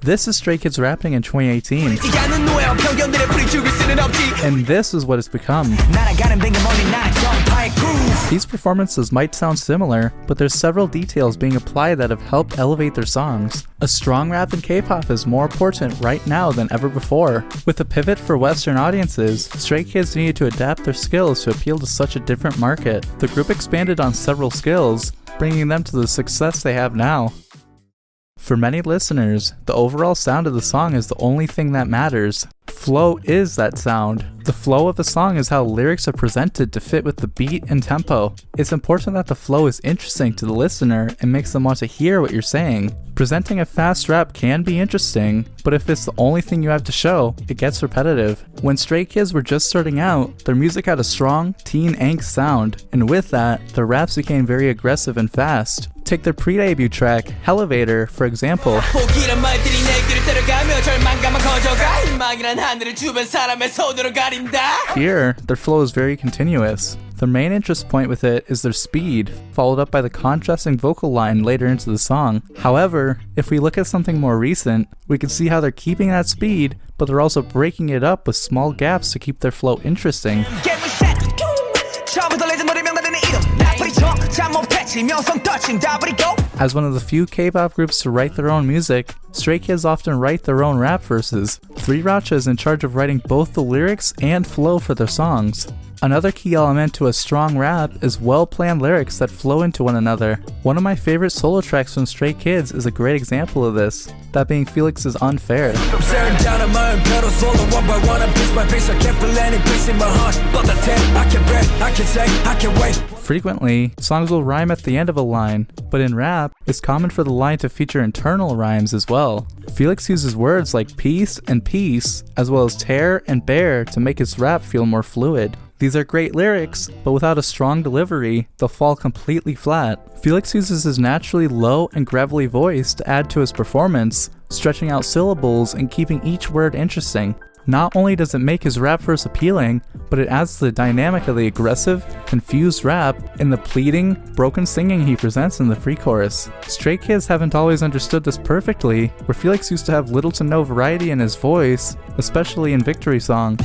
This is Stray Kids rapping in 2018. And this is what it's become. These performances might sound similar, but there's several details being applied that have helped elevate their songs. A strong rap in K-pop is more important right now than ever before. With a pivot for Western audiences, Stray Kids needed to adapt their skills to appeal to such a different market. The group expanded on several skills, bringing them to the success they have now. For many listeners, the overall sound of the song is the only thing that matters. Flow is that sound. The flow of a song is how lyrics are presented to fit with the beat and tempo. It's important that the flow is interesting to the listener and makes them want to hear what you're saying. Presenting a fast rap can be interesting, but if it's the only thing you have to show, it gets repetitive. When Stray Kids were just starting out, their music had a strong teen angst sound, and with that, their raps became very aggressive and fast. Take their pre-debut track, Helllevator, for example. Here, their flow is very continuous. The main interest point with it is their speed, followed up by the contrasting vocal line later into the song. However, if we look at something more recent, we can see how they're keeping that speed, but they're also breaking it up with small gaps to keep their flow interesting. As one of the few K-pop groups to write their own music, Stray Kids often write their own rap verses. 3racha is in charge of writing both the lyrics and flow for their songs. Another key element to a strong rap is well-planned lyrics that flow into one another. One of my favorite solo tracks from Stray Kids is a great example of this, that being Felix's Unfair. Frequently, songs will rhyme at the end of a line, but in rap, it's common for the line to feature internal rhymes as well. Felix uses words like peace and peace, as well as tear and bear to make his rap feel more fluid. These are great lyrics, but without a strong delivery, they'll fall completely flat. Felix uses his naturally low and gravelly voice to add to his performance, stretching out syllables and keeping each word interesting. Not only does it make his rap verse appealing, but it adds to the dynamic of the aggressive, confused rap and the pleading, broken singing he presents in the pre-chorus. Stray Kids haven't always understood this perfectly, where Felix used to have little to no variety in his voice, especially in Victory Song.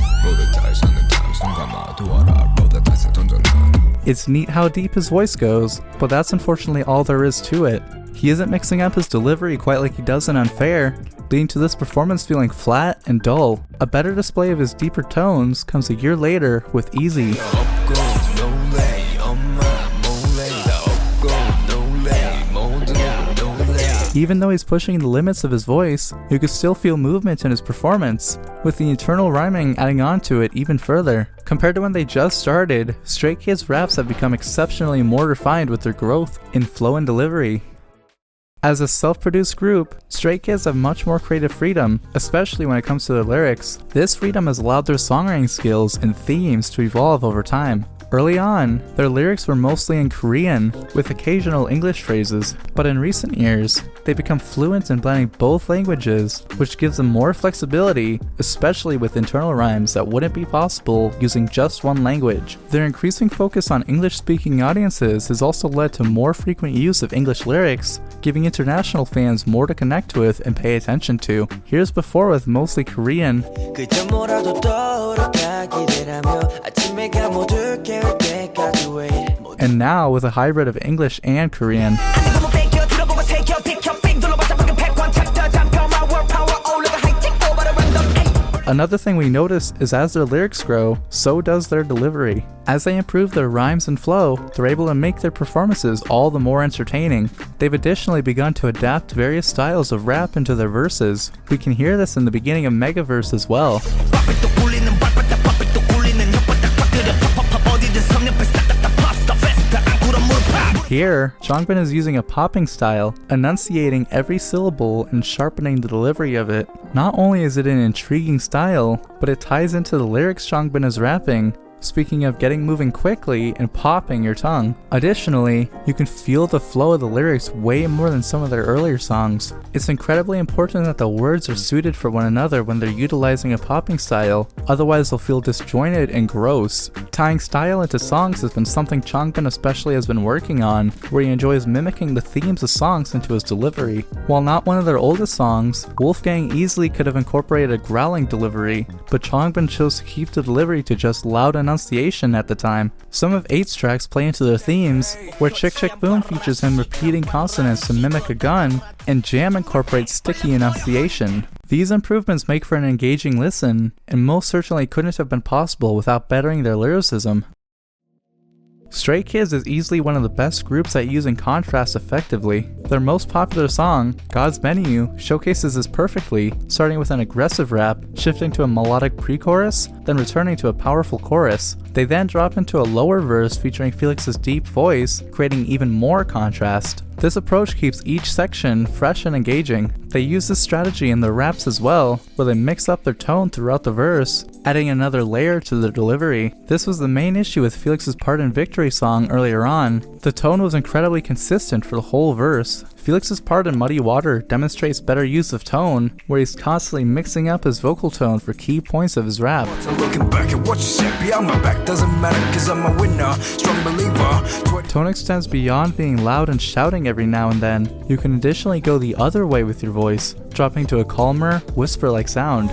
It's neat how deep his voice goes, but that's unfortunately all there is to it. He isn't mixing up his delivery quite like he does in Unfair, leading to this performance feeling flat and dull. A better display of his deeper tones comes a year later with Easy. Even though he's pushing the limits of his voice, you can still feel movement in his performance, with the internal rhyming adding on to it even further. Compared to when they just started, Stray Kids raps have become exceptionally more refined with their growth in flow and delivery. As a self-produced group, Stray Kids have much more creative freedom, especially when it comes to their lyrics. This freedom has allowed their songwriting skills and themes to evolve over time. Early on, their lyrics were mostly in Korean, with occasional English phrases, but in recent years, they become fluent in blending both languages, which gives them more flexibility, especially with internal rhymes that wouldn't be possible using just one language. Their increasing focus on English-speaking audiences has also led to more frequent use of English lyrics, giving international fans more to connect with and pay attention to. Here's before with mostly Korean, and now with a hybrid of English and Korean. Another thing we notice is as their lyrics grow, so does their delivery. As they improve their rhymes and flow, they're able to make their performances all the more entertaining. They've additionally begun to adapt various styles of rap into their verses. We can hear this in the beginning of Megaverse as well. Here, Jongbin is using a popping style, enunciating every syllable and sharpening the delivery of it. Not only is it an intriguing style, but it ties into the lyrics Jongbin is rapping, Speaking of getting moving quickly and popping your tongue. Additionally, you can feel the flow of the lyrics way more than some of their earlier songs. It's incredibly important that the words are suited for one another when they're utilizing a popping style, otherwise they'll feel disjointed and gross. Tying style into songs has been something Changbin especially has been working on, where he enjoys mimicking the themes of songs into his delivery. While not one of their oldest songs, Wolfgang easily could have incorporated a growling delivery, but Changbin chose to keep the delivery to just loud enunciation at the time. Some of 8's tracks play into their themes, where Chick Chick Boom features him repeating consonants to mimic a gun, and Jam incorporates sticky enunciation. These improvements make for an engaging listen, and most certainly couldn't have been possible without bettering their lyricism. Stray Kids is easily one of the best groups at using contrast effectively. Their most popular song, God's Menu, showcases this perfectly, starting with an aggressive rap, shifting to a melodic pre-chorus, then returning to a powerful chorus. They then drop into a lower verse featuring Felix's deep voice, creating even more contrast. This approach keeps each section fresh and engaging. They use this strategy in their raps as well, where they mix up their tone throughout the verse, adding another layer to their delivery. This was the main issue with Felix's part in Victory song earlier on. The tone was incredibly consistent for the whole verse. Felix's part in Muddy Water demonstrates better use of tone, where he's constantly mixing up his vocal tone for key points of his rap. Tone extends beyond being loud and shouting every now and then. You can additionally go the other way with your voice, dropping to a calmer, whisper-like sound.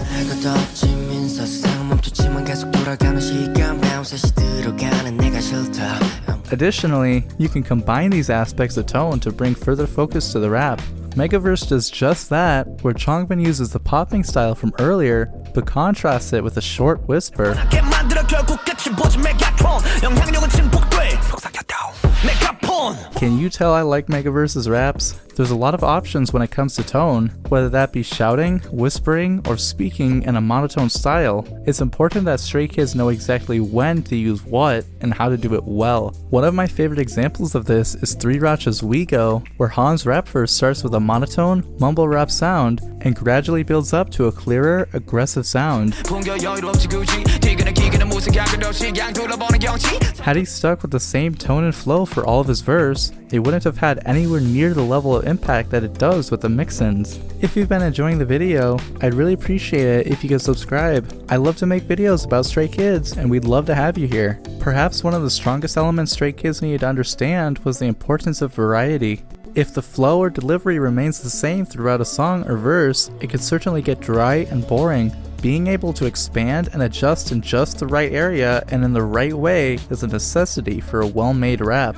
Additionally, you can combine these aspects of tone to bring further focus to the rap. Megaverse does just that, where Changbin uses the popping style from earlier, but contrasts it with a short whisper. Can you tell I like Megaverse's raps? There's a lot of options when it comes to tone, whether that be shouting, whispering, or speaking in a monotone style. It's important that Stray Kids know exactly when to use what and how to do it well. One of my favorite examples of this is 3RACH's We Go, where Han's rap verse starts with a monotone, mumble rap sound and gradually builds up to a clearer, aggressive sound. Had he stuck with the same tone and flow for all of his verse, it wouldn't have had anywhere near the level of impact that it does with the mix-ins. If you've been enjoying the video, I'd really appreciate it if you could subscribe. I love to make videos about Stray Kids, and we'd love to have you here. Perhaps one of the strongest elements Stray Kids needed to understand was the importance of variety. If the flow or delivery remains the same throughout a song or verse, it could certainly get dry and boring. Being able to expand and adjust in just the right area and in the right way is a necessity for a well-made rap.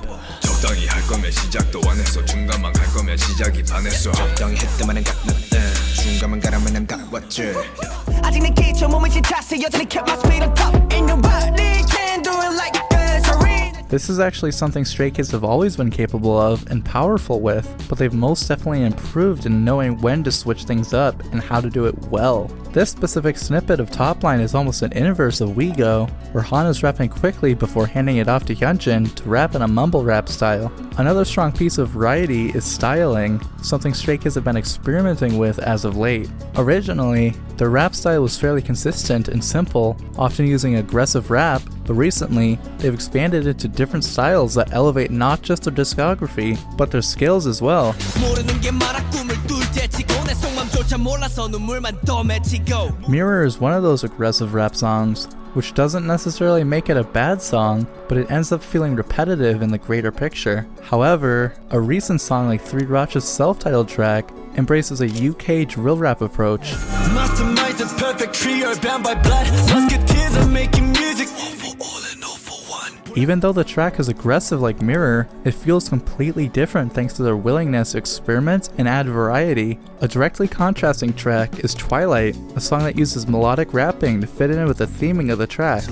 This is actually something Stray Kids have always been capable of and powerful with, but they've most definitely improved in knowing when to switch things up and how to do it well. This specific snippet of top line is almost an inverse of We Go, where Han is rapping quickly before handing it off to Hyunjin to rap in a mumble rap style. Another strong piece of variety is styling, something Stray Kids have been experimenting with as of late. Originally, their rap style was fairly consistent and simple, often using aggressive rap, but recently, they've expanded into different styles that elevate not just their discography, but their skills as well. Mirror is one of those aggressive rap songs, which doesn't necessarily make it a bad song, but it ends up feeling repetitive in the greater picture. However, a recent song like 3RACH's self-titled track embraces a UK drill rap approach. Even though the track is aggressive like Mirror, it feels completely different thanks to their willingness to experiment and add variety. A directly contrasting track is Twilight, a song that uses melodic rapping to fit in with the theming of the track.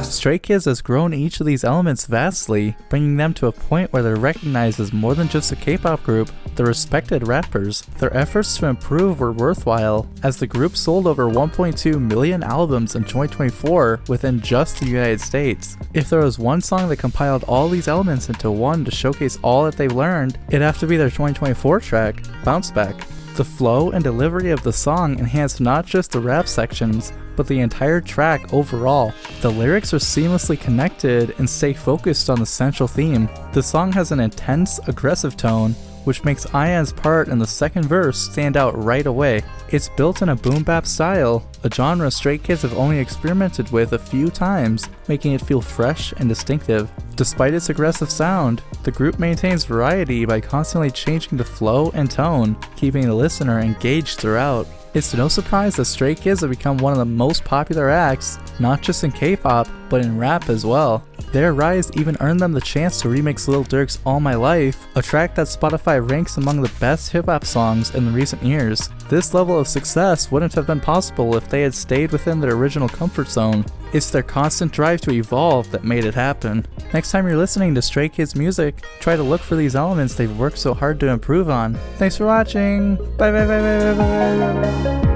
Stray Kids has grown each of these elements vastly, bringing them to a point where they're recognized as more than just a K-pop group, they're respected rappers. Their efforts to improve were worthwhile, as the group sold over 1.2 million albums in 2024 within just the United States. If there was one song that compiled all these elements into one to showcase all that they've learned, it'd have to be their 2024 track, Bounce Back. The flow and delivery of the song enhance not just the rap sections, but the entire track overall. The lyrics are seamlessly connected and stay focused on the central theme. The song has an intense, aggressive tone, which makes Ayan's part in the second verse stand out right away. It's built in a boom bap style, a genre Stray Kids have only experimented with a few times, making it feel fresh and distinctive. Despite its aggressive sound, the group maintains variety by constantly changing the flow and tone, keeping the listener engaged throughout. It's no surprise that Stray Kids have become one of the most popular acts, not just in K-pop, but in rap as well. Their rise even earned them the chance to remix Lil Durk's All My Life, a track that Spotify ranks among the best hip-hop songs in the recent years. This level of success wouldn't have been possible if they had stayed within their original comfort zone. It's their constant drive to evolve that made it happen. Next time you're listening to Stray Kids music, try to look for these elements they've worked so hard to improve on. Thanks for watching! Bye bye bye bye bye bye bye bye.